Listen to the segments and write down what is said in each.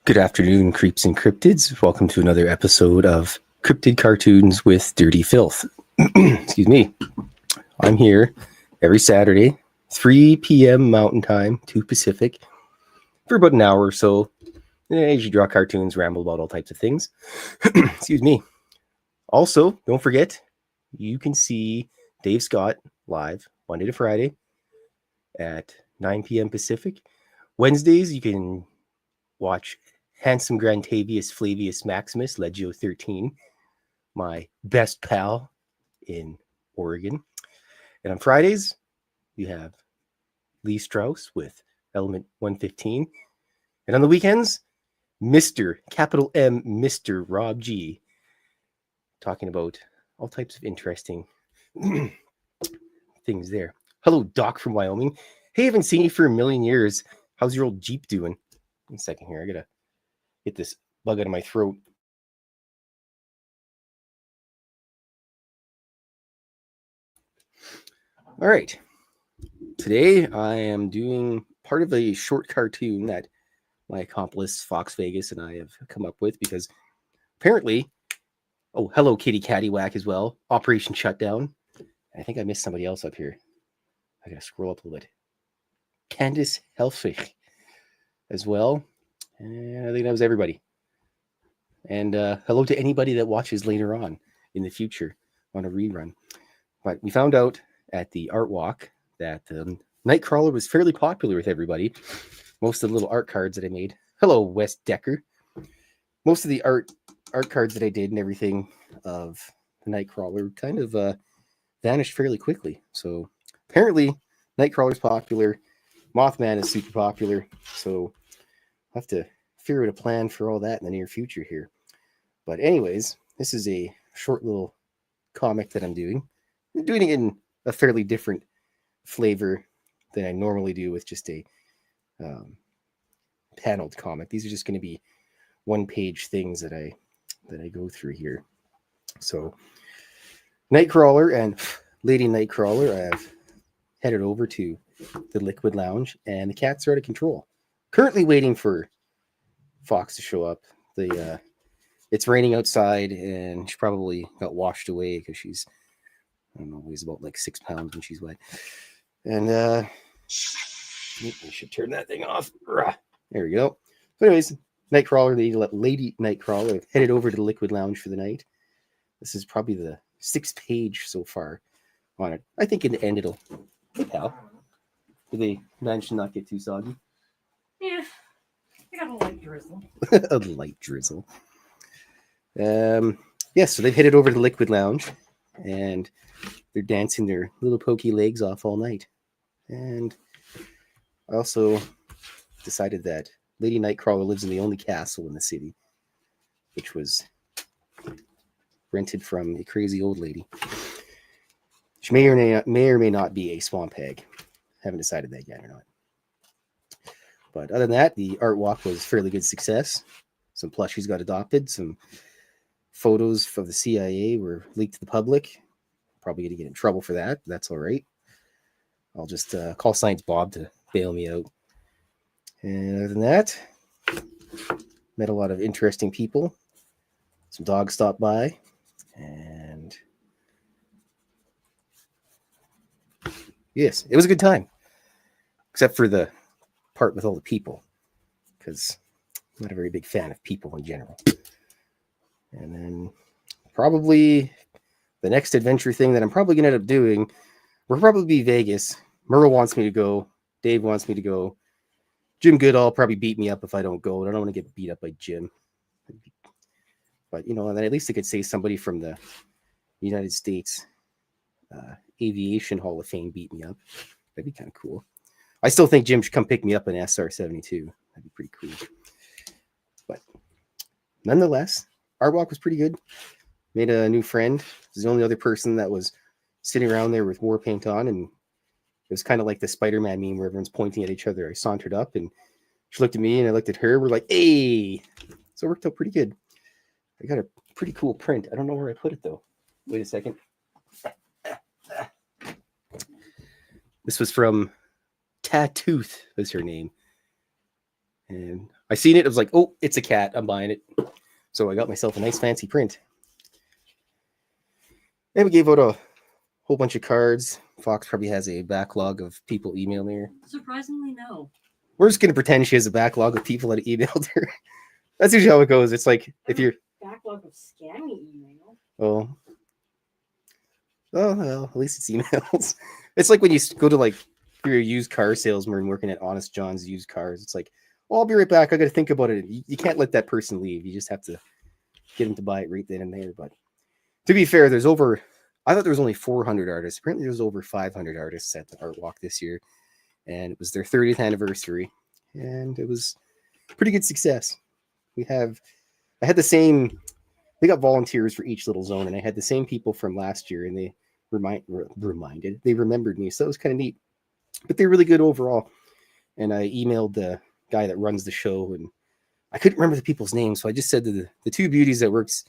Good afternoon, creeps and cryptids. Welcome to another episode of Cryptid Cartoons with Dirty Filth. Excuse me. I'm here every Saturday, 3 p.m. Mountain Time, 2 Pacific, for about an hour or so. I usually draw cartoons, ramble about all types of things. Excuse me. Also, don't forget, you can see Dave Scott live Monday to Friday at 9 p.m. Pacific. Wednesdays, you can watch Handsome Grantavius Flavius Maximus, Legio 13, my best pal in Oregon. And on Fridays, you have Lee Strauss with Element 115. And on the weekends, Mr. Capital M, Mr. Rob G, talking about all types of interesting things there. Hello, Doc from Wyoming. Hey, I haven't seen you for a million years. How's your old Jeep doing? One second here. I got to get this bug out of my throat. All right. Today I am doing part of a short cartoon that my accomplice Foxx Vegas and I have come up with because apparently, oh, hello Kitty Cattywhack as well. Operation Shutdown. I think I missed somebody else up here. I gotta scroll up a little bit. Candace Helfrich as well. And I think that was everybody. And hello to anybody that watches later on in the future on a rerun. But we found out at the art walk that Nightcrawler was fairly popular with everybody. Most of the little art cards that I made. Hello, Wes Decker. Most of the art cards that I did and everything of the Nightcrawler kind of vanished fairly quickly. So apparently Nightcrawler's popular. Mothman is super popular. So I'll have to figure out a plan for all that in the near future here. But anyways, this is a short little comic that I'm doing. I'm doing it in a fairly different flavor than I normally do with just a paneled comic. These are just going to be one-page things that I go through here. So Nightcrawler and Lady Nightcrawler, I have headed over to the Liquid Lounge, and the cats are out of control. Currently waiting for Fox to show up. It's raining outside, and she probably got washed away because she's, I don't know, weighs about like 6 pounds when she's wet. And I should turn that thing off. There we go. So anyways, Nightcrawler, Lady Nightcrawler, headed over to the Liquid Lounge for the night. This is probably the 6th page so far on it. I think in the end it'll, hey pal, did they manage to not get too soggy? Yeah, I got a light drizzle. A light drizzle. So they've headed over to the Liquid Lounge, and they're dancing their little pokey legs off all night. And I also decided that Lady Nightcrawler lives in the only castle in the city, which was rented from a crazy old lady. She may or may not be a swamp hag. Haven't decided that yet or not. But other than that, the art walk was fairly good success. Some plushies got adopted. Some photos of the CIA were leaked to the public. Probably going to get in trouble for that. That's all right. I'll just call Science Bob to bail me out. And other than that, met a lot of interesting people. Some dogs stopped by. And yes, it was a good time. Except for the part with all the people. Because I'm not a very big fan of people in general. And then probably the next adventure thing that I'm probably going to end up doing will probably be Vegas. Merle wants me to go. Dave wants me to go. Jim Goodall probably beat me up if I don't go. I don't want to get beat up by Jim. But, you know, and then at least I could say somebody from the United States Aviation Hall of Fame beat me up. That'd be kind of cool. I still think Jim should come pick me up in SR-72. That'd be pretty cool. But nonetheless, art walk was pretty good. Made a new friend. He was the only other person that was sitting around there with war paint on, and it was kind of like the Spider-Man meme where everyone's pointing at each other. I sauntered up, and she looked at me, and I looked at her. We're like, hey! So it worked out pretty good. I got a pretty cool print. I don't know where I put it, though. Wait a second. This was from Tatooth, was her name. And I seen it. I was like, oh, it's a cat. I'm buying it. So I got myself a nice fancy print. And we gave out a whole bunch of cards. Fox probably has a backlog of people emailing her. Surprisingly, no. We're just going to pretend she has a backlog of people that emailed her. That's usually how it goes. It's like if you're... Backlog of scammy email. Oh, well, at least it's emails. It's like when you go to like, if you're a used car salesman working at Honest John's used cars. It's like, oh, I'll be right back. I got to think about it. You can't let that person leave. You just have to get them to buy it right then and there. But to be fair, I thought there was only 400 artists. Apparently there's over 500 artists at the Artwalk this year. And it was their 30th anniversary. And it was pretty good success. They got volunteers for each little zone. And I had the same people from last year. And they remembered me. So it was kind of neat. But they're really good overall. And I emailed the guy that runs the show. And I couldn't remember the people's names. So I just said to the two beauties that works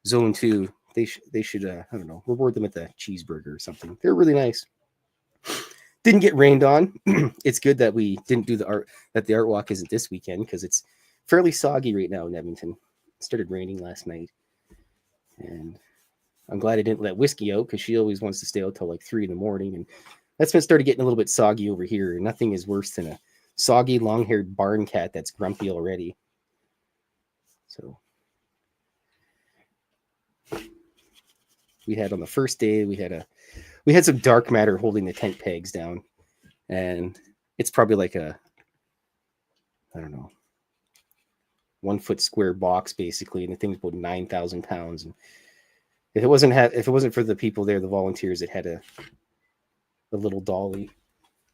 zone 2, they should I don't know, reward them with a cheeseburger or something. They're really nice. Didn't get rained on. It's good that we didn't do the Artwalk isn't this weekend because it's fairly soggy right now in Edmonton. It started raining last night. And I'm glad I didn't let Whiskey out because she always wants to stay out till like 3 a.m. And that's when it started getting a little bit soggy over here. Nothing is worse than a soggy, long-haired barn cat that's grumpy already. So we had on the first day, we had some dark matter holding the tent pegs down. And it's probably like I don't know, 1 foot square box basically. And the thing's about 9,000 pounds. And if it wasn't for the people there, the volunteers that had a little dolly,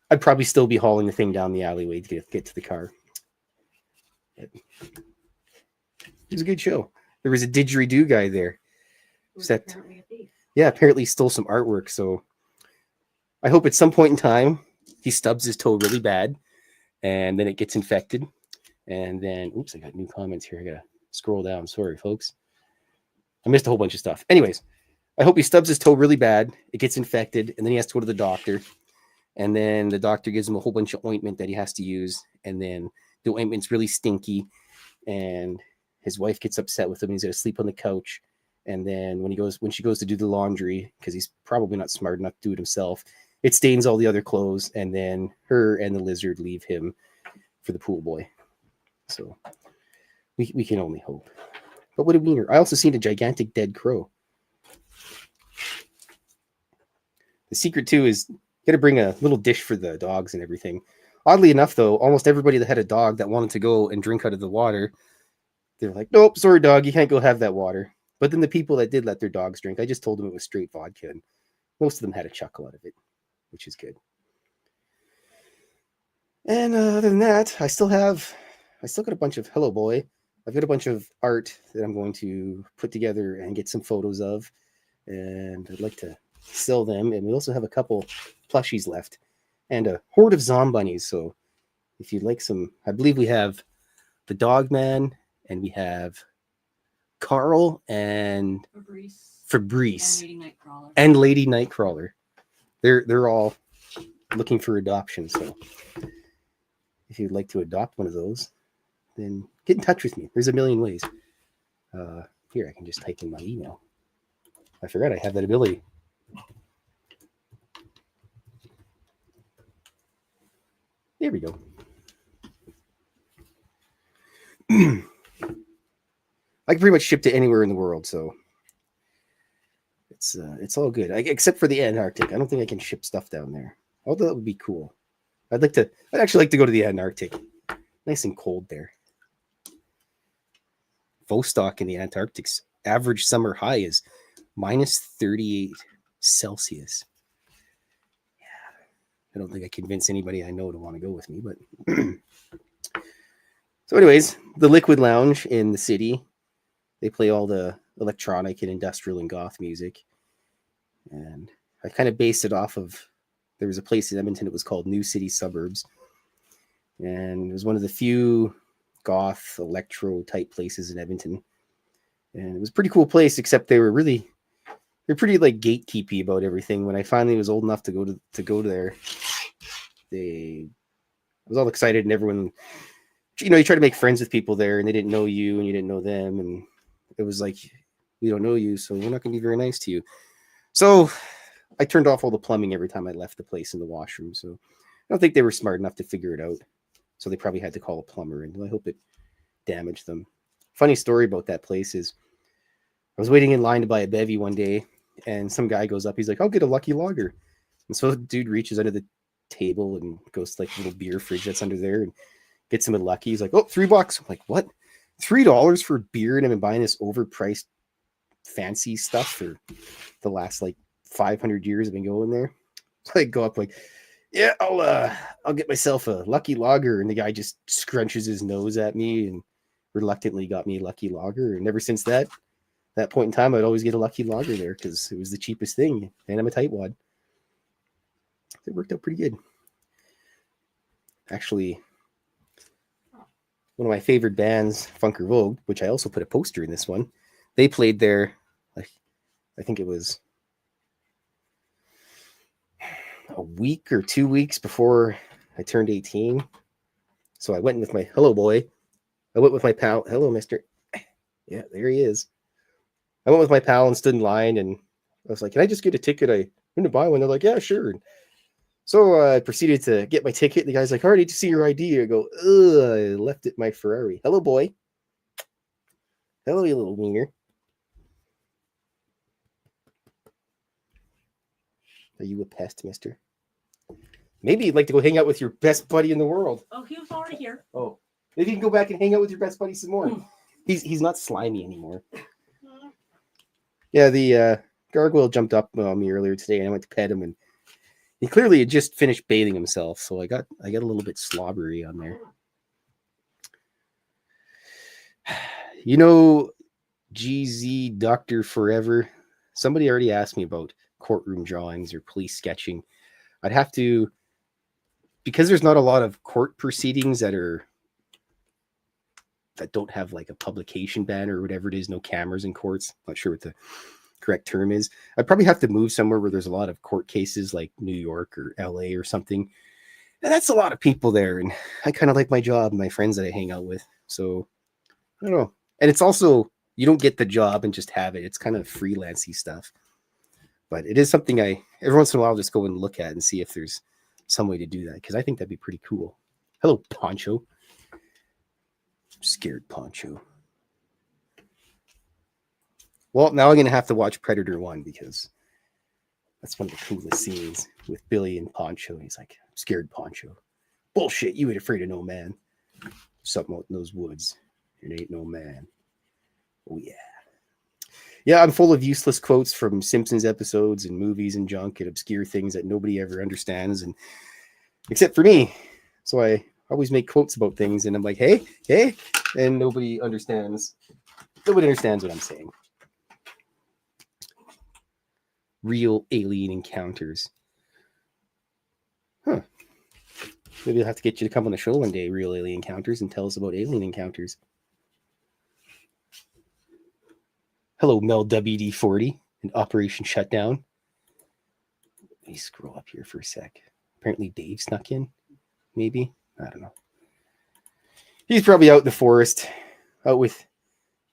I'd probably still be hauling the thing down the alleyway to get to the car. It was a good show. There was a didgeridoo guy there. Apparently a thief. Yeah, apparently stole some artwork. So I hope at some point in time he stubs his toe really bad and then it gets infected. And then, oops, I got new comments here. I got to scroll down. Sorry, folks. I missed a whole bunch of stuff. Anyways, I hope he stubs his toe really bad. It gets infected and then he has to go to the doctor. And then the doctor gives him a whole bunch of ointment that he has to use. And then the ointment's really stinky. And his wife gets upset with him. He's going to sleep on the couch. And then when she goes to do the laundry, because he's probably not smart enough to do it himself, it stains all the other clothes. And then her and the lizard leave him for the pool boy. So we can only hope. But what a wiener. I also seen a gigantic dead crow. The secret too is you got to bring a little dish for the dogs and everything. Oddly enough, though, almost everybody that had a dog that wanted to go and drink out of the water, they're like, nope, sorry, dog, you can't go have that water. But then the people that did let their dogs drink, I just told them it was straight vodka, and most of them had a chuckle out of it, which is good. And other than that, I still got a bunch of, hello, boy. I've got a bunch of art that I'm going to put together and get some photos of, and I'd like to sell them. And we also have a couple plushies left and a horde of zombunnies. So if you'd like some, I believe we have the Dog Man and we have Carl and Fabrice and Lady Nightcrawler. They're all looking for adoption. So if you'd like to adopt one of those, then get in touch with me. There's a million ways. Here, I can just type in my email. I forgot I have that ability. There we go. I can pretty much ship to anywhere in the world, so it's all good. Except for the Antarctic. I don't think I can ship stuff down there. Although that would be cool. I'd actually like to go to the Antarctic. Nice and cold there. Vostok in the Antarctic's average summer high is minus 38 Celsius. I don't think I convince anybody I know to want to go with me, but so anyways, the Liquid Lounge in the city, they play all the electronic and industrial and goth music. And I kind of based it off of, there was a place in Edmonton, it was called New City Suburbs. And it was one of the few goth electro type places in Edmonton. And it was a pretty cool place, except they're pretty like gatekeepy about everything. When I finally was old enough to go there, I was all excited and everyone you try to make friends with people there, and they didn't know you, and you didn't know them, and it was like, we don't know you, so we're not going to be very nice to you. So I turned off all the plumbing every time I left the place in the washroom. So I don't think they were smart enough to figure it out. So they probably had to call a plumber, and I hope it damaged them. Funny story about that place is I was waiting in line to buy a bevy one day, and some guy goes up. He's like, I'll get a Lucky Lager. And so the dude reaches under the table and goes to like a little beer fridge that's under there and gets him a Lucky. He's like, oh, $3. I'm like, what? $3 for beer? And I've been buying this overpriced fancy stuff for the last like 500 years I've been going there. So I go up like, yeah, I'll get myself a Lucky Lager. And the guy just scrunches his nose at me and reluctantly got me a Lucky Lager. And ever since that point in time, I'd always get a Lucky Lager there because it was the cheapest thing. And I'm a tightwad. It worked out pretty good. Actually, one of my favorite bands, Funker Vogue, which I also put a poster in this one, they played there, like, I think it was a week or 2 weeks before I turned 18. So I went with my, hello boy. I went with my pal. Hello, mister. Yeah, there he is. I went with my pal and stood in line, and I was like, can I just get a ticket? I'm going to buy one. They're like, yeah, sure. So I proceeded to get my ticket. The guy's like, I already need to see your ID. I go, ugh, I left it in my Ferrari. Hello, boy. Hello, you little wiener. Are you a pest, mister? Maybe you'd like to go hang out with your best buddy in the world. Oh, he was already here. Oh, maybe you can go back and hang out with your best buddy some more. He's not slimy anymore. Yeah, the gargoyle jumped up on me earlier today, and I went to pet him, and he clearly had just finished bathing himself, so I got a little bit slobbery on there. GZ Dr. Forever. Somebody already asked me about courtroom drawings or police sketching. I'd have to, because there's not a lot of court proceedings that don't have like a publication ban or whatever it is, no cameras in courts. Not sure what the correct term is. I'd probably have to move somewhere where there's a lot of court cases, like New York or LA or something. And that's a lot of people there. And I kind of like my job and my friends that I hang out with. So I don't know. And it's also, you don't get the job and just have it. It's kind of freelancey stuff. But it is something I, every once in a while, just go and look at and see if there's some way to do that. Because I think that'd be pretty cool. Hello, Poncho. I'm scared, Poncho. Well, now I'm going to have to watch Predator 1 because that's one of the coolest scenes with Billy and Poncho. He's like, I'm scared, Poncho. Bullshit, you ain't afraid of no man. Something out in those woods. It ain't no man. Oh, yeah. Yeah, I'm full of useless quotes from Simpsons episodes and movies and junk and obscure things that nobody ever understands, and except for me. So I always make quotes about things, and I'm like, hey, and nobody understands. Nobody understands what I'm saying. Real alien encounters. Huh. Maybe I'll have to get you to come on the show one day, Real Alien Encounters, and tell us about alien encounters. Hello, Mel WD-40 and Operation Shutdown. Let me scroll up here for a sec. Apparently Dave snuck in. Maybe. I don't know. He's probably out in the forest, out with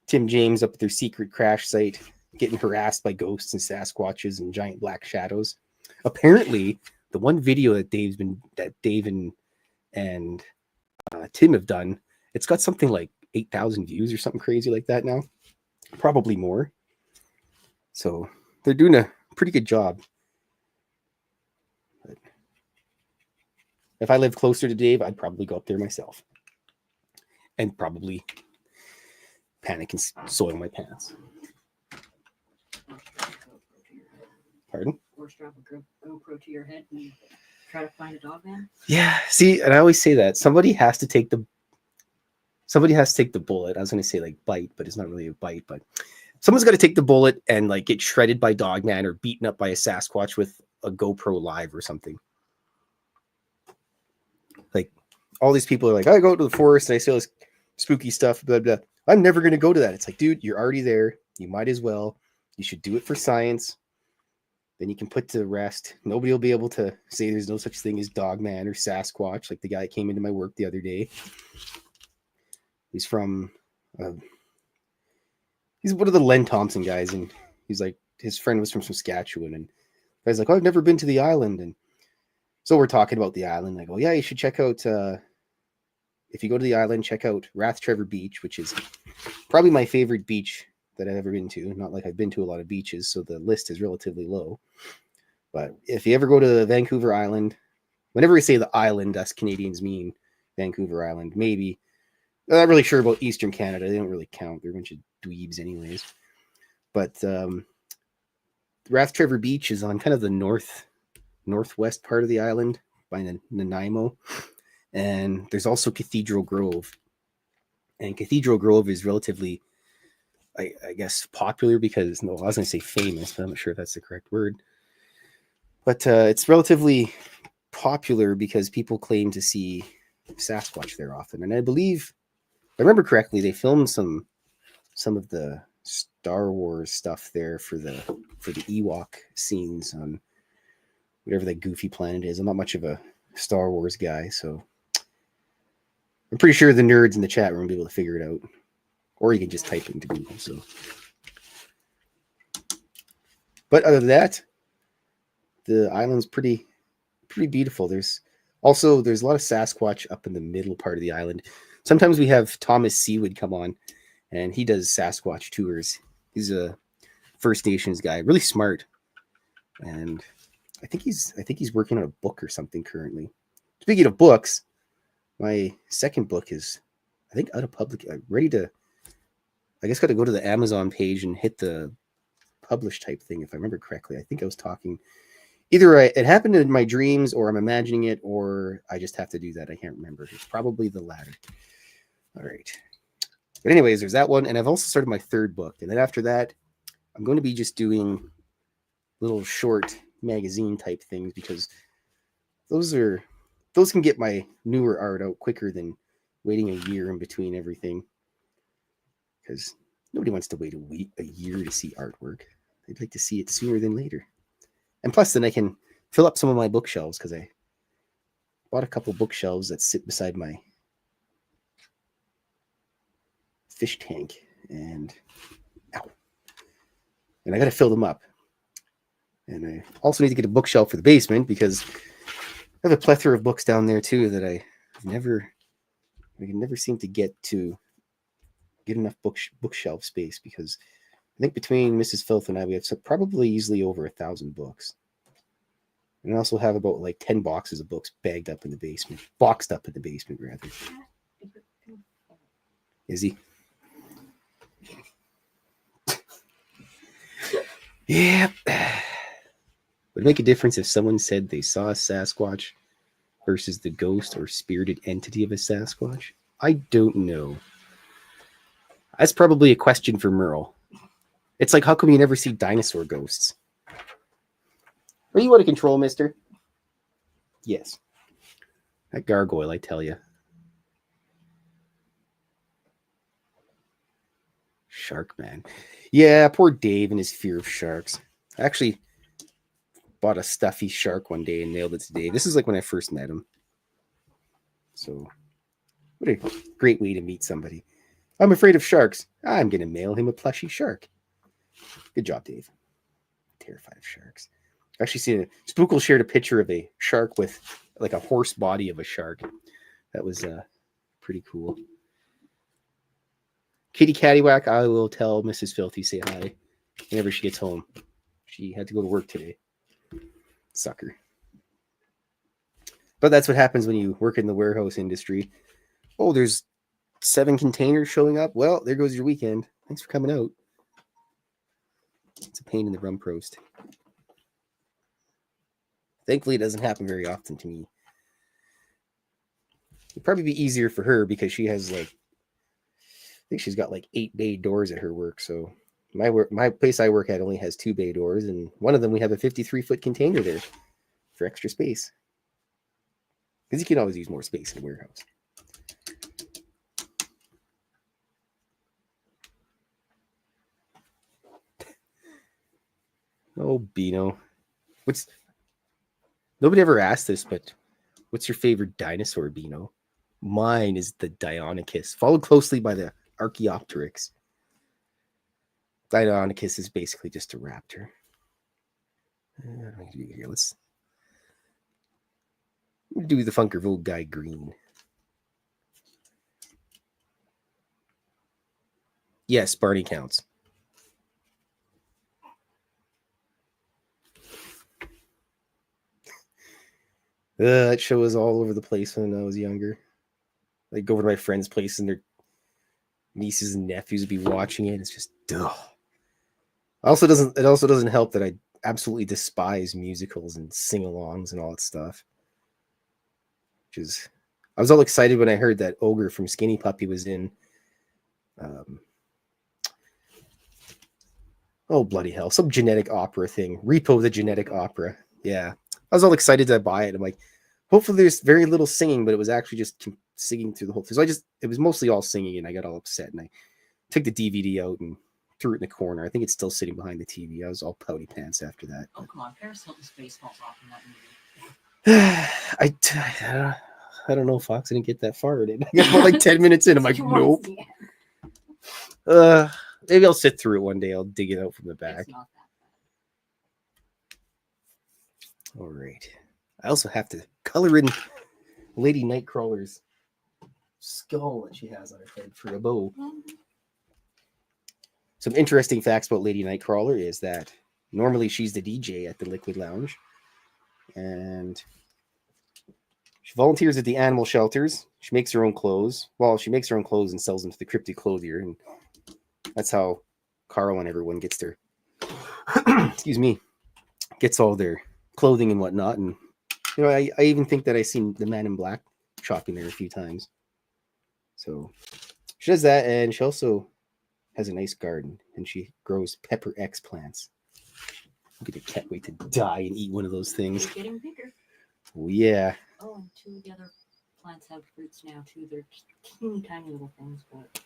Tim James up at their secret crash site, getting harassed by ghosts and Sasquatches and giant black shadows. Apparently, the one video that Dave and Tim have done, it's got something like 8,000 views or something crazy like that now. Probably more. So they're doing a pretty good job. But if I lived closer to Dave, I'd probably go up there myself. And probably panic and soil my pants. Pardon? Or strap a GoPro to your head and try to find a dog man. Yeah, see, and I always say that. Somebody has to take the bullet. I was going to say like bite, but it's not really a bite, but someone's got to take the bullet and like get shredded by Dogman or beaten up by a Sasquatch with a GoPro Live or something. Like all these people are like, I go to the forest and I see all this spooky stuff, blah, blah. I'm never going to go to that. It's like, dude, you're already there. You might as well. You should do it for science. Then you can put to rest. Nobody will be able to say there's no such thing as Dogman or Sasquatch, like the guy that came into my work the other day. He's from he's one of the Len Thompson guys, and he's like his friend was from Saskatchewan, and the guy's like, oh, I've never been to the island, and so we're talking about the island. I go, yeah, you should check out. If you go to the island, check out Rathtrevor Beach, which is probably my favorite beach that I've ever been to. Not like I've been to a lot of beaches, so the list is relatively low. But if you ever go to Vancouver Island, whenever we say the island, us Canadians mean Vancouver Island. Maybe. I'm not really sure about Eastern Canada. They don't really count. They're a bunch of dweebs anyways. But Rathtrevor Beach is on kind of the northwest part of the island by Nanaimo. And there's also Cathedral Grove. And Cathedral Grove is relatively, I guess, popular because, no, I was going to say famous, but I'm not sure if that's the correct word. But it's relatively popular because people claim to see Sasquatch there often. And I believe, if I remember correctly, they filmed some of the Star Wars stuff there for the Ewok scenes on whatever that goofy planet is. I'm not much of a Star Wars guy, so I'm pretty sure the nerds in the chat room will be able to figure it out. Or you can just type it into Google. So, but other than that, the island's pretty beautiful. There's a lot of Sasquatch up in the middle part of the island. Sometimes we have Thomas Seawood come on, and he does Sasquatch tours. He's a First Nations guy, really smart, and I think he's working on a book or something currently. Speaking of books, my second book is, I think, out of public, ready to. I guess got to go to the Amazon page and hit the publish type thing, if I remember correctly. I think I was talking. Either it happened in my dreams, or I'm imagining it, or I just have to do that. I can't remember. It's probably the latter. All right. But anyways, there's that one. And I've also started my third book. And then after that, I'm going to be just doing little short magazine type things because those can get my newer art out quicker than waiting a year in between everything. Because nobody wants to wait a year to see artwork. They'd like to see it sooner than later. And plus, then I can fill up some of my bookshelves because I bought a couple bookshelves that sit beside my fish tank. And I got to fill them up. And I also need to get a bookshelf for the basement because I have a plethora of books down there too that I can never seem to get enough bookshelf space because I think between Mrs. Fylth and I, we have probably easily over 1,000 books. And I also have about like 10 boxes of books boxed up in the basement, rather. Is he? Yeah. Would it make a difference if someone said they saw a Sasquatch versus the ghost or spirited entity of a Sasquatch? I don't know. That's probably a question for Merle. It's like, how come you never see dinosaur ghosts? Are you out of control, mister? Yes. That gargoyle, I tell you. Shark man. Yeah, poor Dave and his fear of sharks. I actually bought a stuffy shark one day and nailed it to Dave. This is like when I first met him. So, what a great way to meet somebody. I'm afraid of sharks. I'm going to mail him a plushy shark. Good job, Dave. Terrified of sharks. Actually, seen Spookle shared a picture of a shark with like a horse body of a shark. That was pretty cool. Kitty Caddywhack, I will tell Mrs. Fylth you say hi whenever she gets home. She had to go to work today. Sucker. But that's what happens when you work in the warehouse industry. Oh, there's 7 containers showing up. Well, there goes your weekend. Thanks for coming out. It's a pain in the rump roast. Thankfully, it doesn't happen very often to me. It'd probably be easier for her because she has I think she's got 8 bay doors at her work. So my place I work at only has 2 bay doors, and one of them we have a 53-foot container there for extra space. Because you can always use more space in a warehouse. Oh, Beano. Nobody ever asked this, but what's your favorite dinosaur, Beano? Mine is the Deinonychus, followed closely by the Archaeopteryx. Deinonychus is basically just a raptor. What do I do here? Let's do the Funker Vogue guy green. Yes, Barney counts. That show was all over the place when I was younger. I'd go over to my friend's place and their nieces and nephews would be watching it. It's just, ugh. It also doesn't help that I absolutely despise musicals and sing-alongs and all that stuff. I was all excited when I heard that Ogre from Skinny Puppy was in. Oh bloody hell! Some genetic opera thing. Repo the Genetic Opera. Yeah, I was all excited to buy it. I'm like, hopefully there's very little singing, but it was actually just singing through the whole thing. So it was mostly all singing, and I got all upset, and I took the DVD out and threw it in the corner. I think it's still sitting behind the TV. I was all pouty pants after that. Oh, come on. Paris Hilton's face falls off in that movie. I don't know, Fox. I didn't get that far. I got about like 10 minutes in. I'm like, nope. Maybe I'll sit through it one day. I'll dig it out from the back. It's not that bad. All right. I also have to color in Lady Nightcrawler's skull that she has on her head for a bow. Some interesting facts about Lady Nightcrawler is that normally she's the DJ at the Liquid Lounge, and she volunteers at the animal shelters. She makes her own clothes. Well, she makes her own clothes and sells them to the Cryptid Clothier, and that's how Carl and everyone gets their gets all their clothing and whatnot. And I even think that I seen the Man in Black shopping there a few times. So she does that, and she also has a nice garden, and she grows pepper X plants. Can't wait to die and eat one of those things. They're getting bigger. Oh yeah. Oh, and two of the other plants have fruits now too. They're just teeny tiny little things, but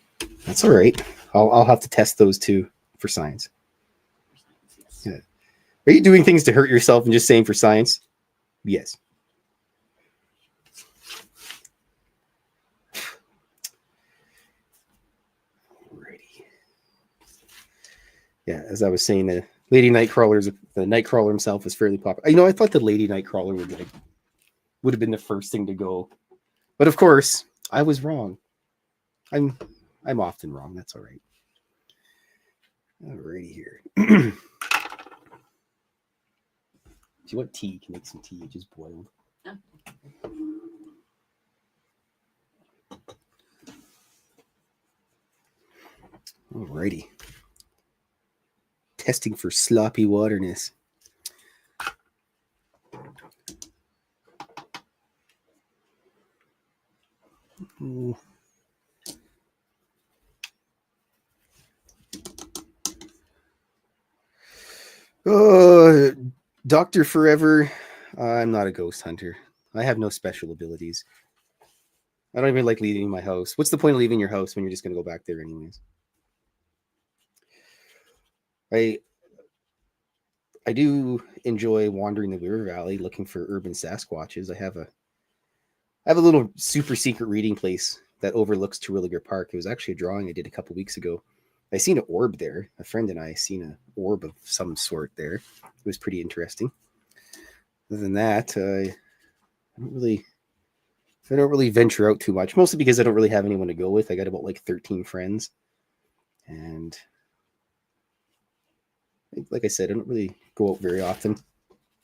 that's all right. I'll have to test those too for science. Yes. Yeah. Are you doing things to hurt yourself and just saying for science? Yes. Alrighty. Yeah, as I was saying, the Lady Nightcrawler, the Nightcrawler himself is fairly popular. I thought the Lady Nightcrawler would have been the first thing to go, but of course, I was wrong. I'm often wrong. That's all right. Alrighty here. Do you want tea? You can make some tea. It just boiled. Alrighty. Testing for sloppy waterness. Ooh. Oh, Dr. Forever. I'm not a ghost hunter. I have no special abilities. I don't even like leaving my house. What's the point of leaving your house when you're just going to go back there anyways? I do enjoy wandering the river valley looking for urban Sasquatches. I have a little super secret reading place that overlooks Terwilliger Park. It was actually a drawing I did a couple weeks ago. I seen an orb there. A friend and I seen an orb of some sort there. It was pretty interesting. Other than that, I don't really venture out too much, mostly because I don't really have anyone to go with. I got about like 13 friends. And like I said, I don't really go out very often.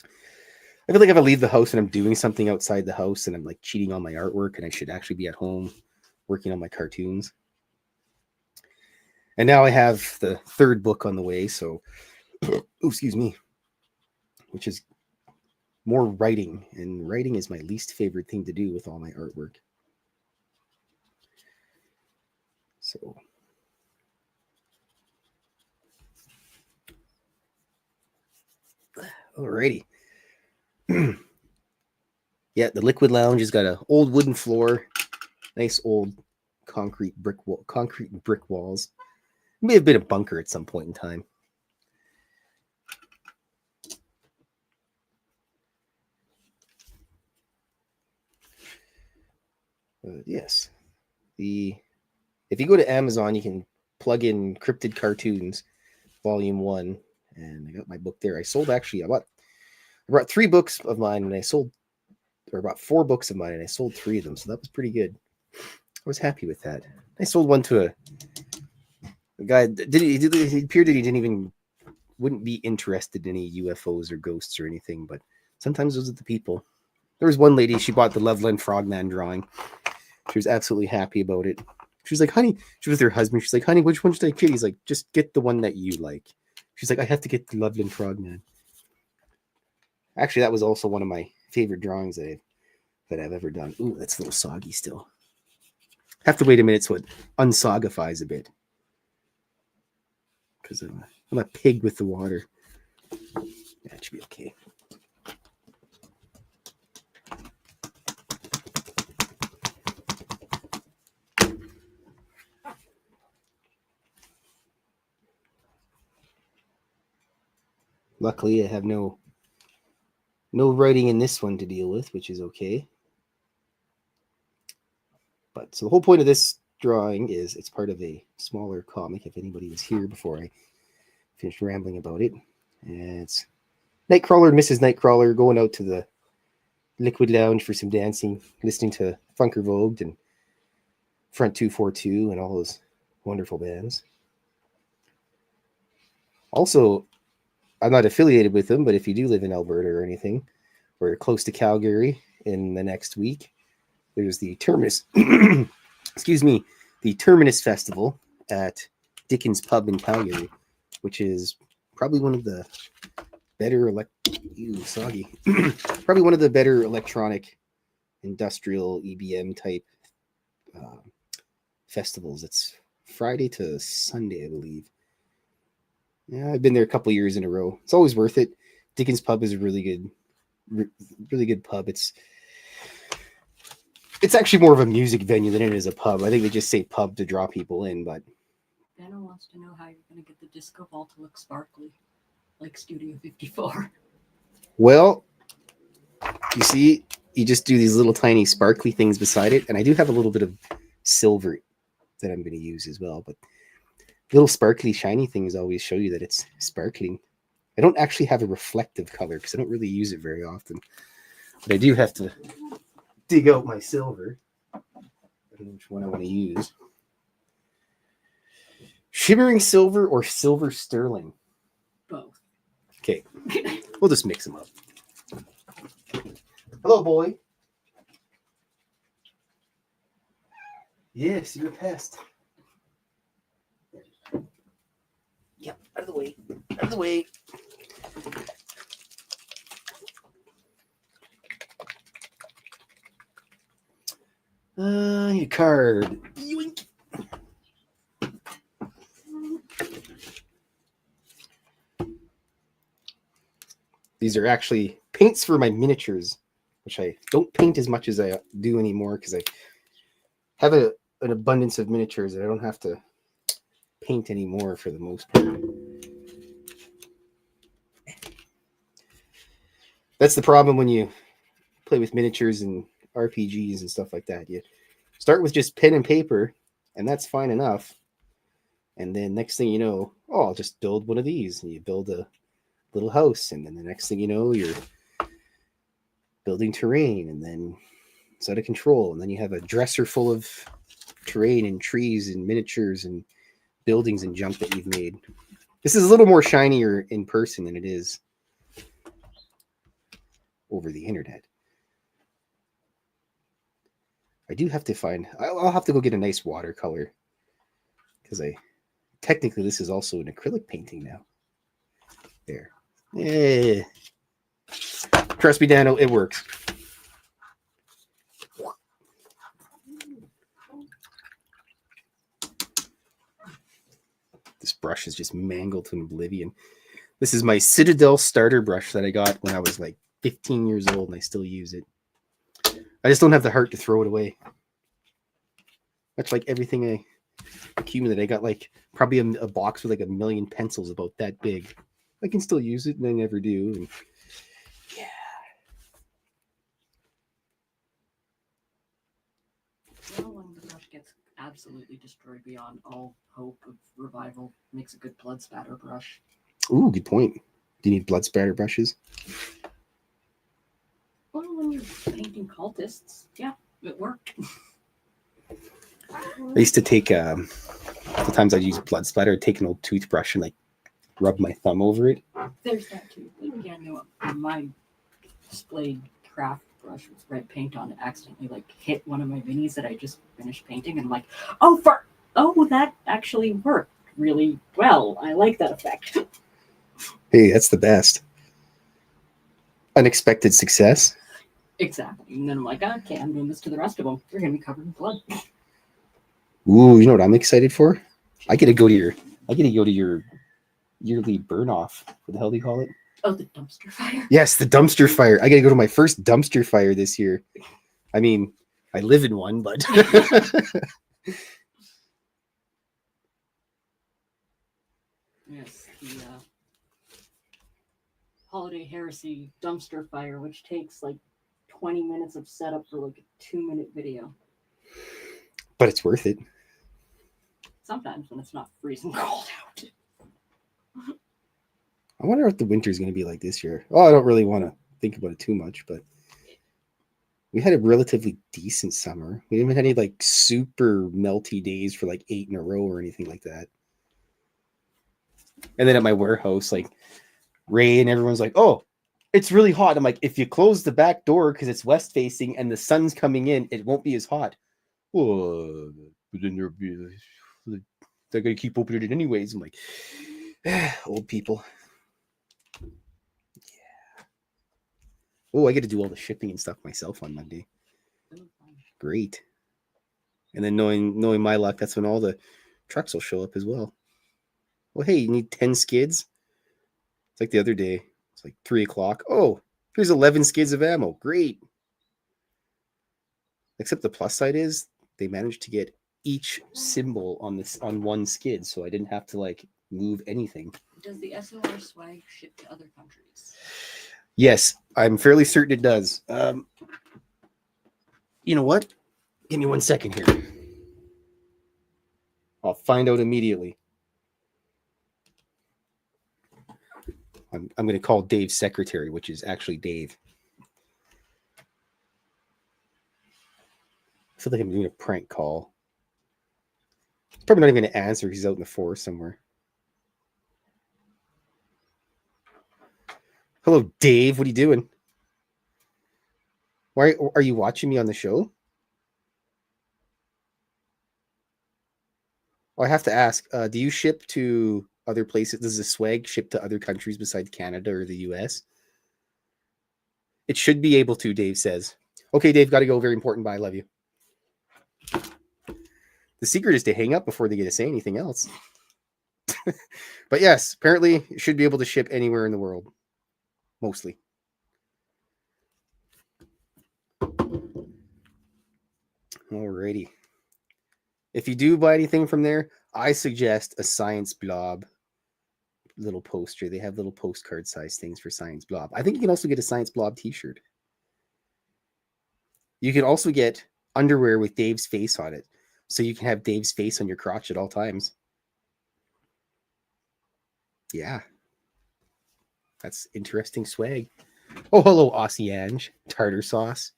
I feel like if I leave the house and I'm doing something outside the house and I'm like cheating on my artwork and I should actually be at home working on my cartoons. And now I have the third book on the way, so excuse me, which is more writing, and writing is my least favorite thing to do with all my artwork. So alrighty. Yeah, the Liquid Lounge has got an old wooden floor, nice old concrete brick walls. It may have been a bunker at some point in time. Yes. If you go to Amazon, you can plug in Cryptid Cartoons, Volume 1, and I got my book there. I brought 3 books of mine, and I sold, or about 4 books of mine, and I sold 3 of them, so that was pretty good. I was happy with that. I sold one to a guy. He appeared that he wouldn't be interested in any UFOs or ghosts or anything, but sometimes those are the people. There was one lady, she bought the Loveland Frogman drawing. She was absolutely happy about it. She was like, honey, she was with her husband. She's like, honey, which one should I get? He's like, just get the one that you like. She's like, I have to get the Loveland Frogman. Actually, that was also one of my favorite drawings that I've ever done. Ooh, that's a little soggy still. Have to wait a minute so it unsogifies a bit. Because I'm a pig with the water. That should be okay. Luckily, I have no writing in this one to deal with, which is okay. But so the whole point of this drawing is it's part of a smaller comic, if anybody was here before I finished rambling about it. And it's Nightcrawler and Mrs. Nightcrawler going out to the Liquid Lounge for some dancing, listening to Funker Vogue and Front 242 and all those wonderful bands. Also, I'm not affiliated with them, but if you do live in Alberta or anything, or close to Calgary in the next week, there's the Terminus, the Terminus Festival at Dickens Pub in Calgary, which is probably one of the better probably one of the better electronic industrial EBM type festivals. It's Friday to Sunday, I believe. Yeah, I've been there a couple years in a row. It's always worth it. Dickens Pub is a really good pub. It's actually more of a music venue than it is a pub. I think they just say pub to draw people in, but Benno wants to know how you're going to get the disco ball to look sparkly, like Studio 54. Well, you see, you just do these little tiny sparkly things beside it, and I do have a little bit of silver that I'm going to use as well, but little sparkly shiny things always show you that it's sparkling. I don't actually have a reflective color because I don't really use it very often, but I do have to dig out my silver. I don't know which one I want to use. Shimmering silver or silver sterling? Both. Okay, we'll just mix them up. Hello, boy. Yes, you're a pest. Yep, out of the way. Out of the way. Your card. Yoink. These are actually paints for my miniatures, which I don't paint as much as I do anymore because I have an abundance of miniatures that I don't have to paint anymore for the most part. That's the problem when you play with miniatures and RPGs and stuff like that. You start with just pen and paper, and that's fine enough. And then next thing you know, I'll just build one of these. And you build a little house, and then the next thing you know, you're building terrain, and then it's out of control. And then you have a dresser full of terrain and trees and miniatures and buildings and junk that you've made. This is a little more shinier in person than it is over the internet. I do have to I'll have to go get a nice watercolor because technically this is also an acrylic painting now. There. Yeah. Trust me, Dano, it works. This brush is just mangled to oblivion. This is my Citadel starter brush that I got when I was like 15 years old, and I still use it. I just don't have the heart to throw it away. Much like everything I accumulated, I got like probably a box with like 1 million pencils about that big. I can still use it, and I never do. And yeah. gets absolutely destroyed beyond all hope of revival. Makes a good blood spatter brush. Ooh, good point. Do you need blood spatter brushes? Well, when you're painting cultists, yeah, it worked. I used to take the times I'd use blood splatter, I'd take an old toothbrush and like rub my thumb over it. There's that too. But yeah, no, my displayed craft brush with red paint on it accidentally like hit one of my minis that I just finished painting, and I'm like, oh, that actually worked really well. I like that effect. Hey, that's the best. Unexpected success. Exactly. And then I'm like, okay, I'm doing this to the rest of them. They're gonna be covered in blood. Ooh, you know what I'm excited for? I get to go to your yearly burn off. What the hell do you call it? Oh, the dumpster fire. Yes, the dumpster fire. I got to go to my first dumpster fire this year. I mean, I live in one, but Yes, the Holiday Heresy dumpster fire, which takes like 20 minutes of setup for like a 2-minute video. but it's worth it. Sometimes when it's not freezing cold out. I wonder what the winter's going to be like this year. Oh, I don't really want to think about it too much, but we had a relatively decent summer. We didn't have any like super melty days for like 8 in a row or anything like that. And then at my warehouse, like rain, everyone's like, oh, it's really hot. I'm like, if you close the back door because it's west facing and the sun's coming in, it won't be as hot. Well, but then they're going to keep opening it anyways. I'm like, old people. Yeah. Oh, I get to do all the shipping and stuff myself on Monday. Great. And then knowing my luck, that's when all the trucks will show up as well. Well, hey, you need 10 skids? It's like the other day. It's like 3 o'clock. Oh, here's 11 skids of ammo. Great. Except the plus side is they managed to get each symbol on one skid, so I didn't have to like move anything. Does the SOR swag ship to other countries? Yes, I'm fairly certain it does. You know what? Give me 1 second here. I'll find out immediately. I'm going to call Dave's secretary, which is actually Dave. I feel like I'm doing a prank call. He's probably not even going to answer. He's out in the forest somewhere. Hello, Dave. What are you doing? Why are you watching me on the show? Oh, I have to ask. Do you ship to other places? Does the swag ship to other countries besides Canada or the US? It should be able to, Dave says. Okay, Dave, got to go. Very important. Bye. Love you. The secret is to hang up before they get to say anything else. But yes, apparently it should be able to ship anywhere in the world. Mostly. Alrighty. If you do buy anything from there, I suggest a Science Blob little poster. They have little postcard size things for Science Blob. I think you can also get a Science Blob t-shirt. You can also get underwear with Dave's face on it. So you can have Dave's face on your crotch at all times. Yeah. That's interesting swag. Oh, hello, Aussie Ange. Tartar sauce.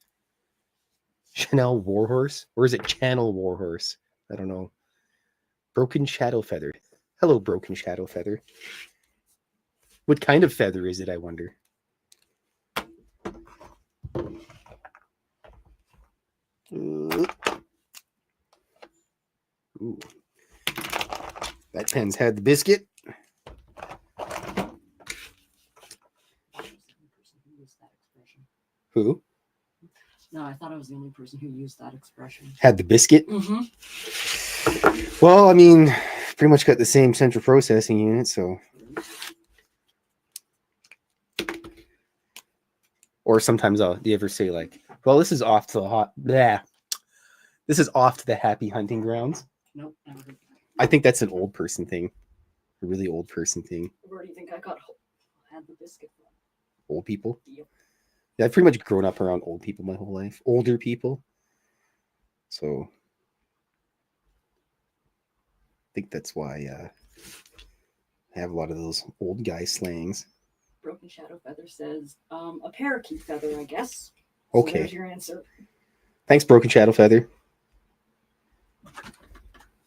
Chanel Warhorse. Or is it Channel Warhorse? I don't know. Broken Shadow Feather. Hello, Broken Shadow Feather. What kind of feather is it, I wonder? Ooh. That pen's had the biscuit. Who? No, I thought I was the only person who used that expression. Had the biscuit? Mm-hmm. Well, I mean, pretty much got the same central processing unit, so. Or sometimes do you ever say like, well, this is off to the This is off to the happy hunting grounds. Nope, never heard that. I think that's an old person thing. A really old person thing. Where do you think I had the biscuit from? Old people? Yep. Yeah, I've pretty much grown up around old people my whole life. Older people. So think that's why I have a lot of those old guy slangs. Broken Shadow Feather says, a parakeet feather, I guess. So Okay. there's your answer. Thanks, Broken Shadow Feather.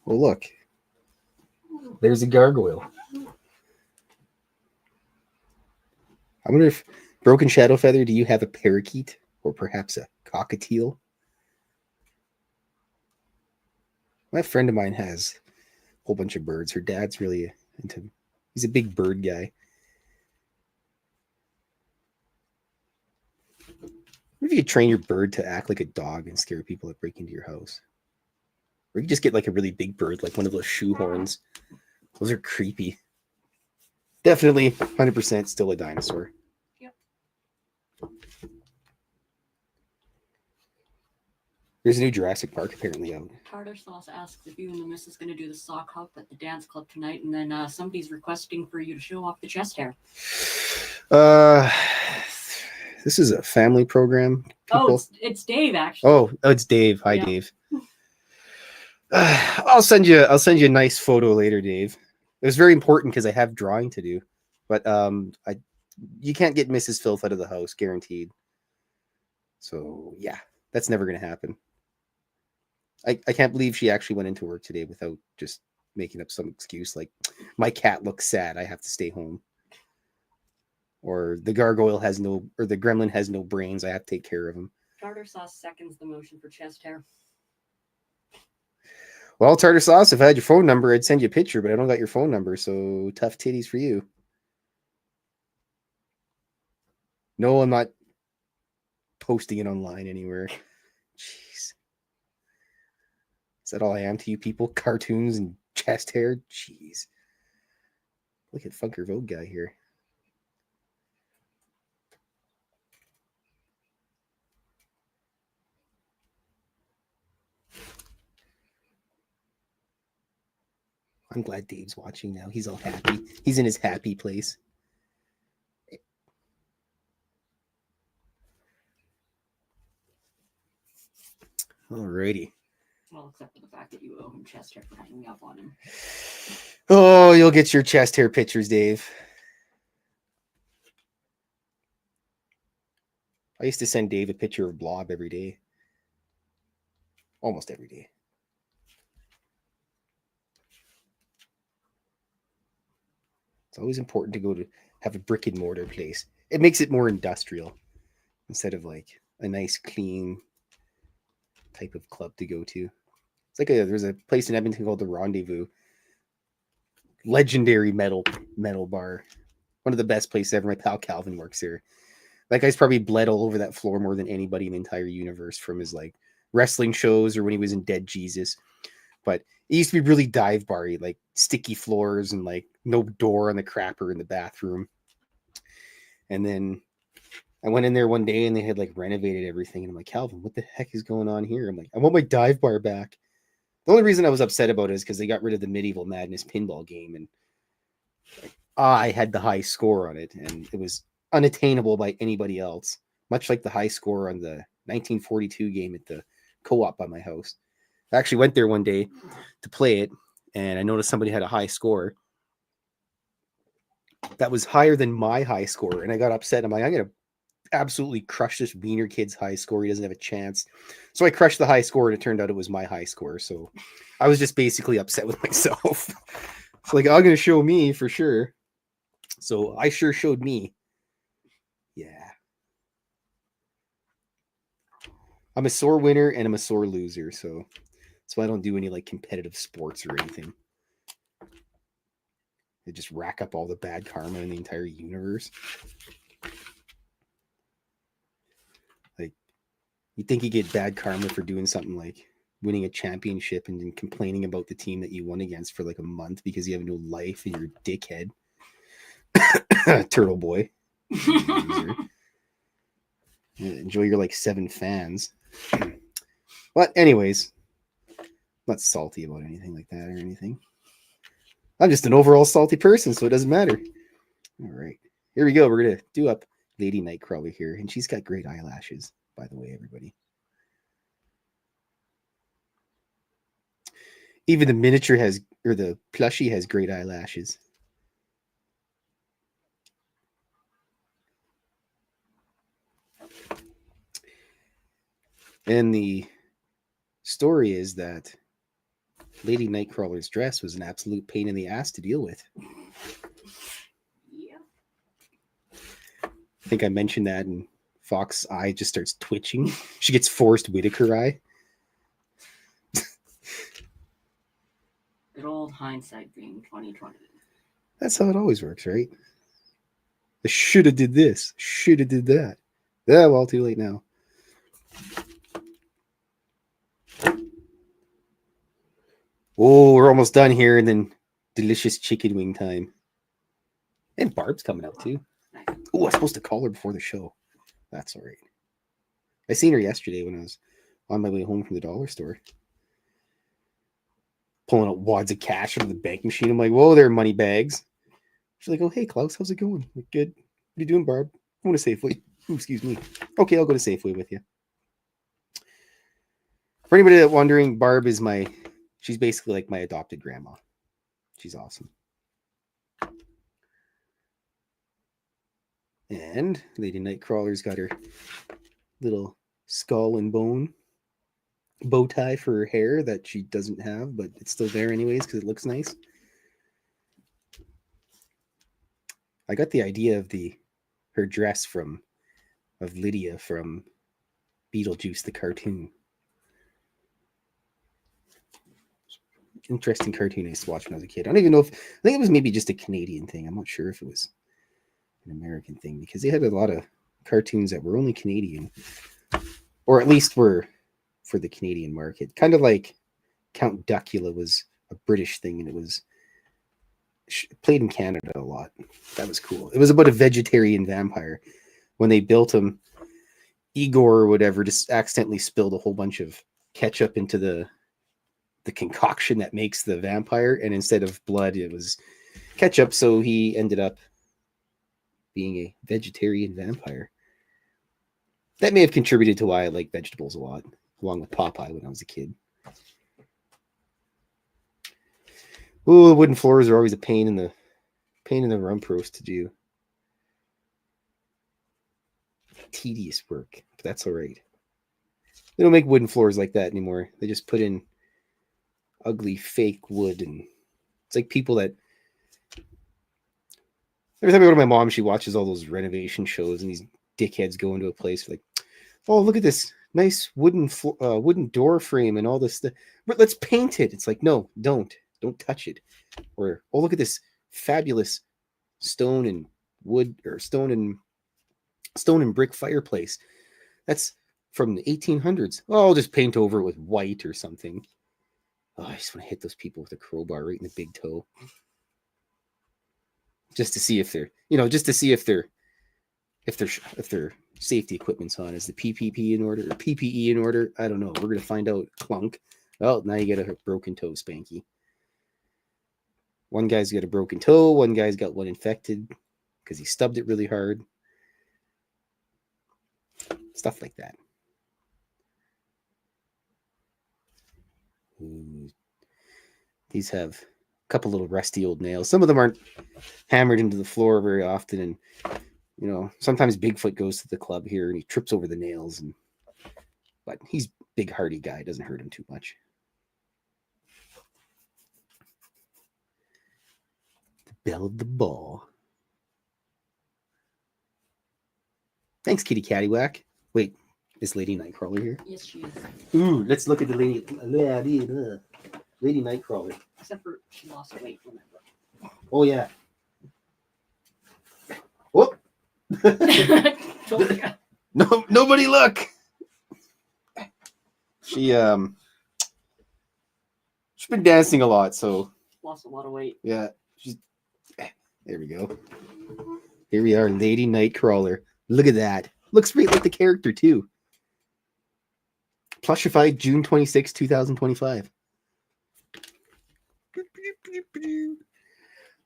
Well, look. There's a gargoyle. I wonder if, Broken Shadow Feather, do you have a parakeet? Or perhaps a cockatiel? My friend of mine has a whole bunch of birds. Her dad's really into, he's a big bird guy. What if you could train your bird to act like a dog and scare people that break into your house? Or you just get like a really big bird, like one of those shoehorns. Those are creepy. Definitely 100% still a dinosaur. Yep. There's a new Jurassic Park apparently out. Tartar Sauce asks if you and the missus going to do the sock hop at the dance club tonight, and then somebody's requesting for you to show off the chest hair. This is a family program. People. Oh, it's Dave actually. Oh, it's Dave. Hi, Yeah. Dave. I'll send you a nice photo later, Dave. It was very important because I have drawing to do, but you can't get Mrs. Fylth out of the house, guaranteed. So yeah, that's never gonna happen. I can't believe she actually went into work today without just making up some excuse like my cat looks sad, I have to stay home. Or the gargoyle has no, or the gremlin has no brains, I have to take care of him. Tartar Sauce seconds the motion for chest hair. Well, Tartar Sauce, if I had your phone number, I'd send you a picture, but I don't got your phone number, so tough titties for you. No, I'm not posting it online anywhere. Jeez. Is that all I am to you people? Cartoons and chest hair? Jeez. Look at Funker Vogue guy here. I'm glad Dave's watching now. He's all happy. He's in his happy place. Alrighty. Well, except for the fact that you owe him chest hair for hanging up on him. Oh, you'll get your chest hair pictures, Dave. I used to send Dave a picture of Blob every day. Almost every day. It's always important to go to have a brick and mortar place. It makes it more industrial instead of like a nice, clean type of club to go to. It's like there's a place in Edmonton called the Rendezvous. Legendary metal bar. One of the best places ever. My pal Calvin works there. That guy's probably bled all over that floor more than anybody in the entire universe from his like wrestling shows or when he was in Dead Jesus. But it used to be really dive bar-y, like sticky floors and like no door on the crapper in the bathroom. And then I went in there one day and they had like renovated everything. And I'm like, Calvin, what the heck is going on here? I'm like, I want my dive bar back. The only reason I was upset about it is because they got rid of the Medieval Madness pinball game. And I had the high score on it. And it was unattainable by anybody else. Much like the high score on the 1942 game at the co-op by my house. I actually went there one day to play it, and I noticed somebody had a high score that was higher than my high score, and I got upset. I'm like, I'm going to absolutely crush this Wiener kid's high score. He doesn't have a chance. So I crushed the high score, and it turned out it was my high score. So I was just basically upset with myself. It's like, I'm going to show me for sure. So I sure showed me. Yeah. I'm a sore winner, and I'm a sore loser, so... So I don't do any like competitive sports or anything. They just rack up all the bad karma in the entire universe. Like, you think you get bad karma for doing something like winning a championship and then complaining about the team that you won against for like a month because you have no life and you're a dickhead. Turtle boy. Enjoy your like 7 fans. But anyways, not salty about anything like that or anything. I'm just an overall salty person, so it doesn't matter. All right. Here we go. We're going to do up Lady Nightcrawler here. And she's got great eyelashes, by the way, everybody. Even the miniature has, or the plushie has great eyelashes. And the story is that Lady Nightcrawler's dress was an absolute pain in the ass to deal with. Yeah. I think I mentioned that, and Fox's eye just starts twitching. She gets Forrest Whitaker eye. Good old hindsight being 2020. That's how it always works, right? I should have did this. Should have did that. Yeah, well, too late now. Oh, we're almost done here, and then delicious chicken wing time. And Barb's coming out too. Oh, I was supposed to call her before the show. That's all right. I seen her yesterday when I was on my way home from the dollar store. Pulling out wads of cash out of the bank machine. I'm like, whoa there, money bags. She's like, oh, hey, Klaus, how's it going? I'm like, good. What are you doing, Barb? I'm going to Safeway. Ooh, excuse me. Okay, I'll go to Safeway with you. For anybody that's wondering, Barb is she's basically like my adopted grandma. She's awesome. And Lady Nightcrawler's got her little skull and bone bow tie for her hair that she doesn't have, but it's still there anyways because it looks nice. I got the idea of her dress of Lydia from Beetlejuice the cartoon. Interesting cartoon I used to watch when I was a kid. I don't even know I think it was maybe just a Canadian thing. I'm not sure if it was an American thing because they had a lot of cartoons that were only Canadian, or at least were for the Canadian market. Kind of like Count Duckula was a British thing, and it was played in Canada a lot. That was cool. It was about a vegetarian vampire. When they built him, Igor or whatever just accidentally spilled a whole bunch of ketchup into the concoction that makes the vampire, and instead of blood, it was ketchup. So he ended up being a vegetarian vampire. That may have contributed to why I like vegetables a lot, along with Popeye when I was a kid. Oh, the wooden floors are always a pain in the rump roast to do. Tedious work, but that's all right. They don't make wooden floors like that anymore. They just put in ugly fake wood, and it's like people that every time I go to my mom, she watches all those renovation shows, and these dickheads go into a place like, oh, look at this nice wooden door frame and all this stuff. But let's paint it. It's like, no, don't touch it. Or, oh, look at this fabulous stone and wood, or stone and brick fireplace. That's from the 1800s. Oh, I'll just paint over it with white or something. Oh, I just want to hit those people with a crowbar right in the big toe. Just to see if their safety equipment's on. Is the PPP in order or PPE in order? I don't know. We're gonna find out. Clunk. Well, now you get a broken toe, Spanky. One guy's got a broken toe. One guy's got one infected because he stubbed it really hard. Stuff like that. Ooh. These have a couple little rusty old nails. Some of them aren't hammered into the floor very often, and sometimes Bigfoot goes to the club here and he trips over the nails, but he's a big hardy guy, doesn't hurt him too much. The belle of the ball. Thanks, Kitty Caddywhack. Wait, is Lady Nightcrawler here? Yes, she is. Ooh, let's look at the Lady Nightcrawler. Except for she lost weight, remember. Oh, yeah. Whoop. No, nobody look. She's been dancing a lot, so Lost a lot of weight. yeah. There we go. Here we are, Lady Nightcrawler. Look at that. Looks great like the character too. Plushified June 26, 2025.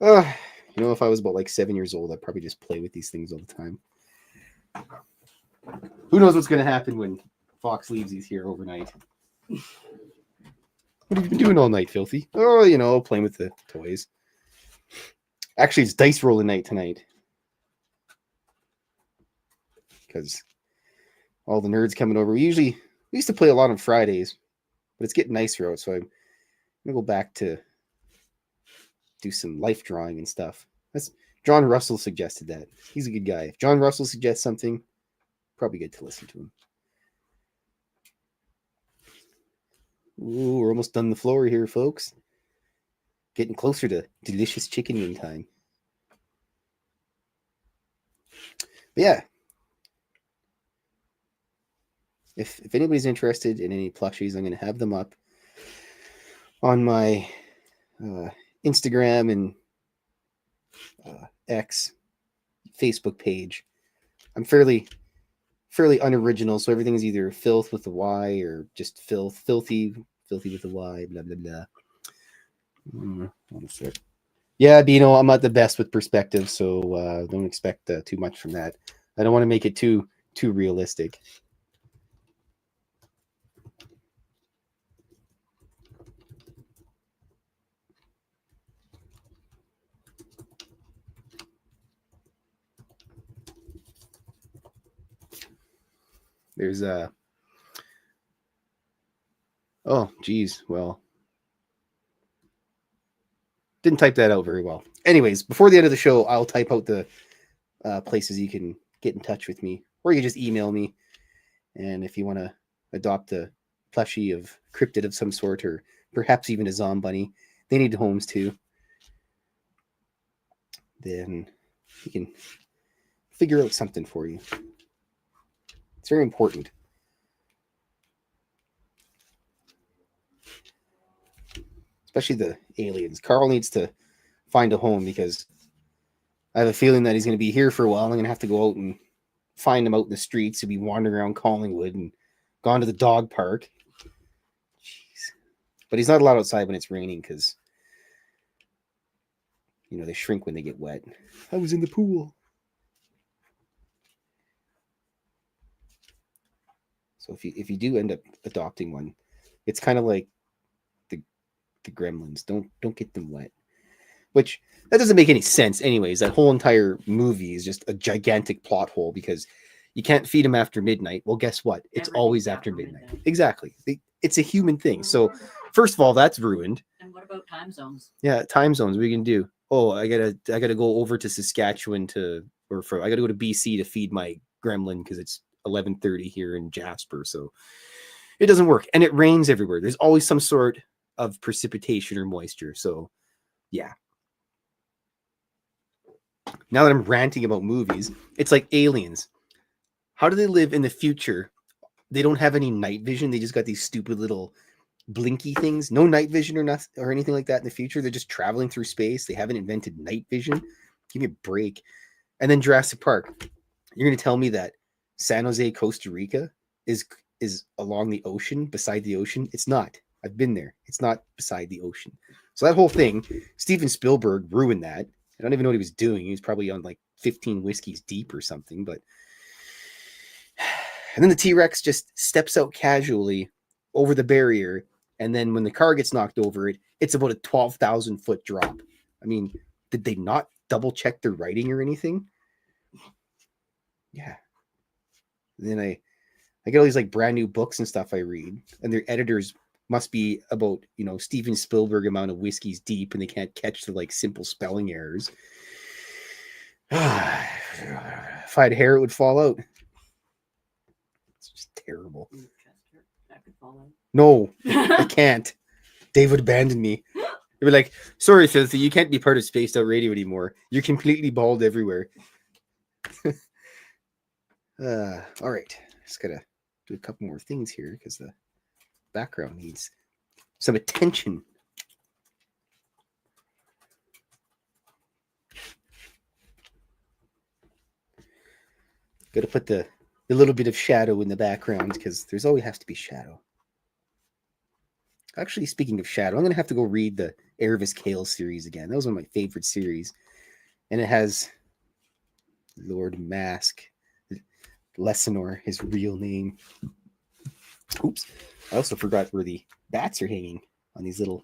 If I was about like 7 years old, I'd probably just play with these things all the time. Who knows what's going to happen when Fox leaves these here overnight. What have you been doing all night, Filthy? Oh, playing with the toys. Actually, it's dice rolling night tonight. Because all the nerds coming over. We used to play a lot on Fridays, but it's getting nicer out, so I'm gonna go back to do some life drawing and stuff. That's John Russell suggested that. He's a good guy. If John Russell suggests something, probably good to listen to him. Ooh, we're almost done the floor here, folks. Getting closer to delicious chicken wing time. But yeah. If anybody's interested in any plushies, I'm going to have them up on my Instagram and X Facebook page. I'm fairly unoriginal, so everything's either Fylth with a Y or just filthy with a Y, blah blah blah. Yeah, Bino, I'm not the best with perspective, so don't expect too much from that. I don't want to make it too realistic. There's oh geez, well, didn't type that out very well. Anyways, before the end of the show, I'll type out the places you can get in touch with me, or you just email me. And if you want to adopt a plushie of cryptid of some sort, or perhaps even a zombunny, they need homes too. Then we can figure out something for you. It's very important. Especially the aliens. Carl needs to find a home because I have a feeling that he's going to be here for a while. I'm going to have to go out and find him out in the streets. He'll be wandering around Collingwood and gone to the dog park. Jeez. But he's not allowed outside when it's raining because, they shrink when they get wet. I was in the pool. So if you do end up adopting one, it's kind of like the gremlins. Don't get them wet. Which that doesn't make any sense anyways. That whole entire movie is just a gigantic plot hole because you can't feed them after midnight. Well, guess what? It's always after midnight. Exactly. It's a human thing. So first of all, that's ruined. And what about time zones? Yeah, time zones. We can do. Oh, I gotta go over to Saskatchewan I gotta go to BC to feed my gremlin because it's 11:30 here in Jasper. So it doesn't work. And it rains everywhere. There's always some sort of precipitation or moisture. So yeah. Now that I'm ranting about movies, it's like aliens. How do they live in the future? They don't have any night vision. They just got these stupid little blinky things. No night vision or nothing or anything like that in the future. They're just traveling through space. They haven't invented night vision. Give me a break. And then Jurassic Park. You're going to tell me that San Jose, Costa Rica is along the ocean, beside the ocean? It's not. I've been there. It's not beside the ocean. So that whole thing, Steven Spielberg ruined that. I don't even know what he was doing. He was probably on like 15 whiskeys deep or something. But and then the T-Rex just steps out casually over the barrier. And then when the car gets knocked over it, it's about a 12,000 foot drop. I mean, did they not double check their writing or anything? Yeah. And then I get all these like brand new books and stuff I read, and their editors must be about, Steven Spielberg amount of whiskeys deep, and they can't catch the like simple spelling errors. If I had hair, it would fall out. It's just terrible. That could fall out. No, I can't. Dave would abandon me. They were like, sorry, Filthy, you can't be part of Spaced Out Radio anymore. You're completely bald everywhere. All right. Just gotta do a couple more things here because the background needs some attention. Got to put the little bit of shadow in the background because there's always has to be shadow. Actually, speaking of shadow, I'm going to have to go read the Ervis Kale series again. That was one of my favorite series. And it has Lord Mask, Lessinor, his real name. Oops. I also forgot where the bats are hanging. on these little,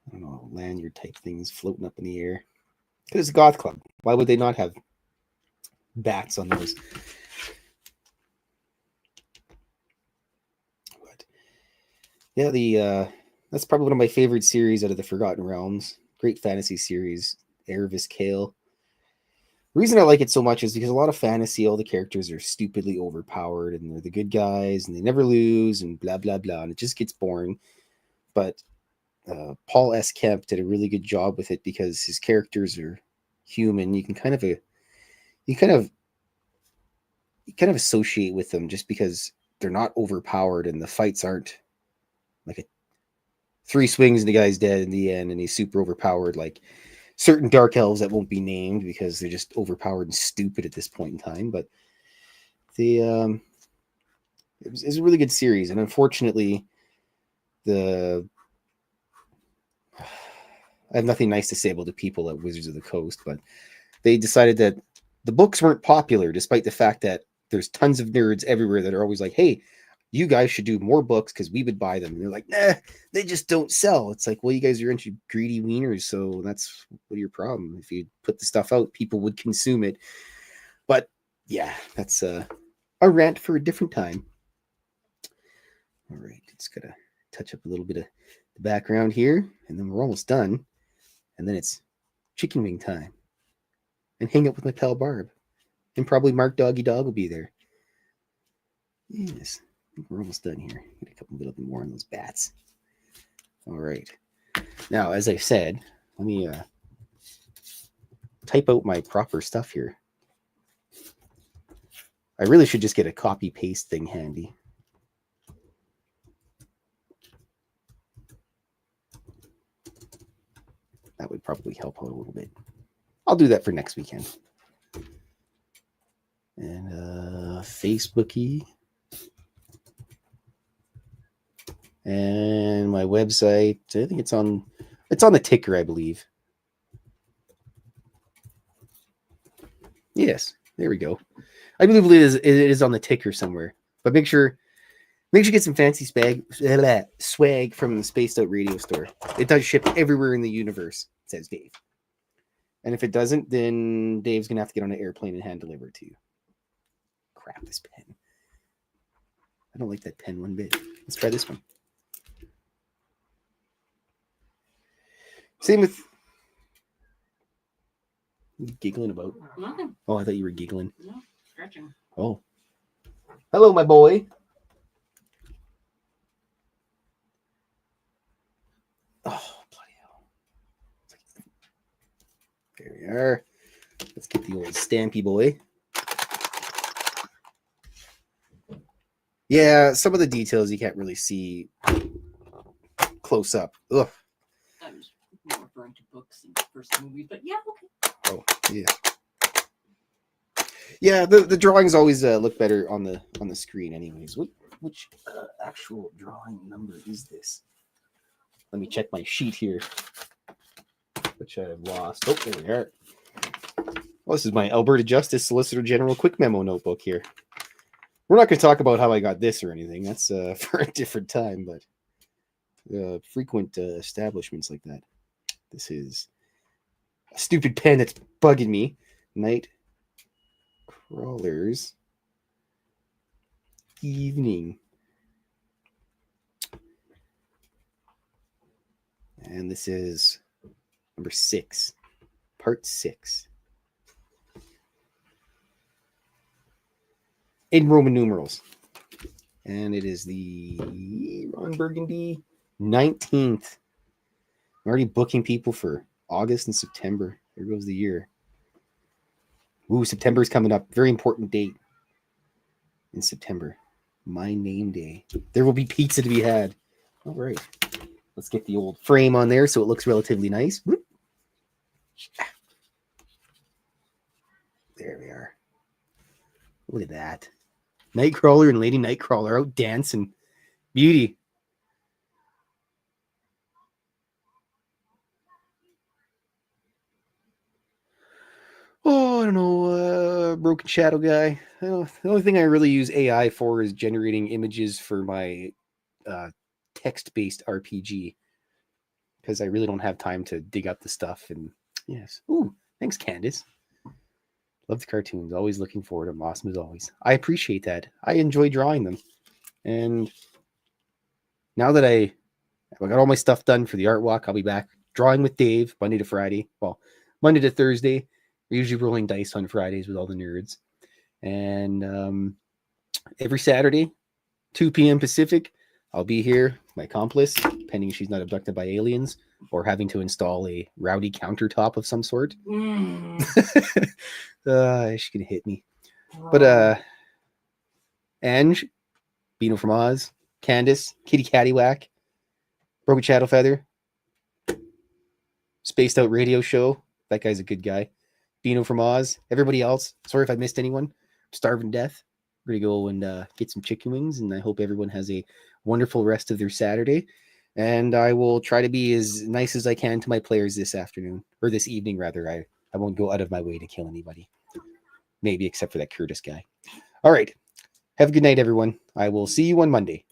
I don't know, lanyard type things floating up in the air. Because it's a goth club. Why would they not have bats on those? But yeah, that's probably one of my favorite series out of the Forgotten Realms. Great fantasy series, Erevis Kale. The reason I like it so much is because a lot of fantasy, all the characters are stupidly overpowered and they're the good guys and they never lose and blah, blah, blah. And it just gets boring. But Paul S. Kemp did a really good job with it because his characters are human. You can kind of associate with them just because they're not overpowered and the fights aren't like a 3 swings and the guy's dead in the end and he's super overpowered like certain dark elves that won't be named because they're just overpowered and stupid at this point in time. But it was a really good series, and unfortunately, I have nothing nice to say about the people at Wizards of the Coast, but they decided that the books weren't popular, despite the fact that there's tons of nerds everywhere that are always like, "Hey, you guys should do more books because we would buy them." And they're like, "Nah, they just don't sell." It's like, well, you guys are into greedy wieners, so that's what your problem. If you put the stuff out, people would consume it. But yeah, that's a rant for a different time. All right, just gotta touch up a little bit of the background here, and then we're almost done. And then it's chicken wing time, and hang out with my pal Barb, and probably Mark Doggy Dog will be there. Yes. We're almost done here. Get a little bit more on those bats. All right. Now, as I said, let me type out my proper stuff here. I really should just get a copy paste thing handy. That would probably help out a little bit. I'll do that for next weekend. And Facebooky. And my website, I think it's on the ticker, I believe. Yes, there we go. I believe it is on the ticker somewhere. But make sure you get some fancy swag from the Spaced Out Radio Store. It does ship everywhere in the universe, says Dave. And if it doesn't, then Dave's gonna have to get on an airplane and hand deliver it to you. Crap, this pen. I don't like that pen one bit. Let's try this one. Same with giggling about. Nothing. Oh, I thought you were giggling. No, stretching. Oh. Hello, my boy. Oh, bloody hell. There we are. Let's get the old Stampy boy. Yeah, some of the details you can't really see close up. Ugh. I was more referring to books and first movies, but yeah, okay. Oh, yeah. Yeah, the drawings always look better on the screen anyways. Which actual drawing number is this? Let me check my sheet here, which I've lost. Oh, there we are. Well, this is my Alberta Justice Solicitor General quick memo notebook here. We're not going to talk about how I got this or anything. That's for a different time, but frequent establishments like that. This is a stupid pen that's bugging me. Nightcrawler's Evening. And this is number 6, part 6. In Roman numerals. And it is the Ron Burgundy 19th. I'm already booking people for August and September. There goes the year. Ooh, September is coming up. Very important date in September. My name day. There will be pizza to be had. All right. Let's get the old frame on there so it looks relatively nice. Whoop. There we are. Look at that. Nightcrawler and Lady Nightcrawler out dancing. Beauty. Oh, I don't know. Broken Shadow guy. The only thing I really use AI for is generating images for my text-based RPG because I really don't have time to dig up the stuff. And yes, ooh, thanks, Candace. Love the cartoons. Always looking forward to them. Awesome as always. I appreciate that. I enjoy drawing them. And now that I got all my stuff done for the art walk, I'll be back drawing with Dave Monday to Friday. Well, Monday to Thursday. We're usually rolling dice on Fridays with all the nerds. And every Saturday, 2 p.m. Pacific, I'll be here, my accomplice, pending she's not abducted by aliens or having to install a rowdy countertop of some sort. She could hit me. But Ange, Bino from Oz, Candace, Kitty Cattywhack, Broken Shadow Feather, Spaced Out Radio Show. That guy's a good guy. Bino from Oz. Everybody else. Sorry if I missed anyone. I'm starving to death. We're going to go and get some chicken wings, and I hope everyone has a wonderful rest of their Saturday. And I will try to be as nice as I can to my players this afternoon, or this evening, rather. I won't go out of my way to kill anybody. Maybe except for that Curtis guy. All right. Have a good night, everyone. I will see you on Monday.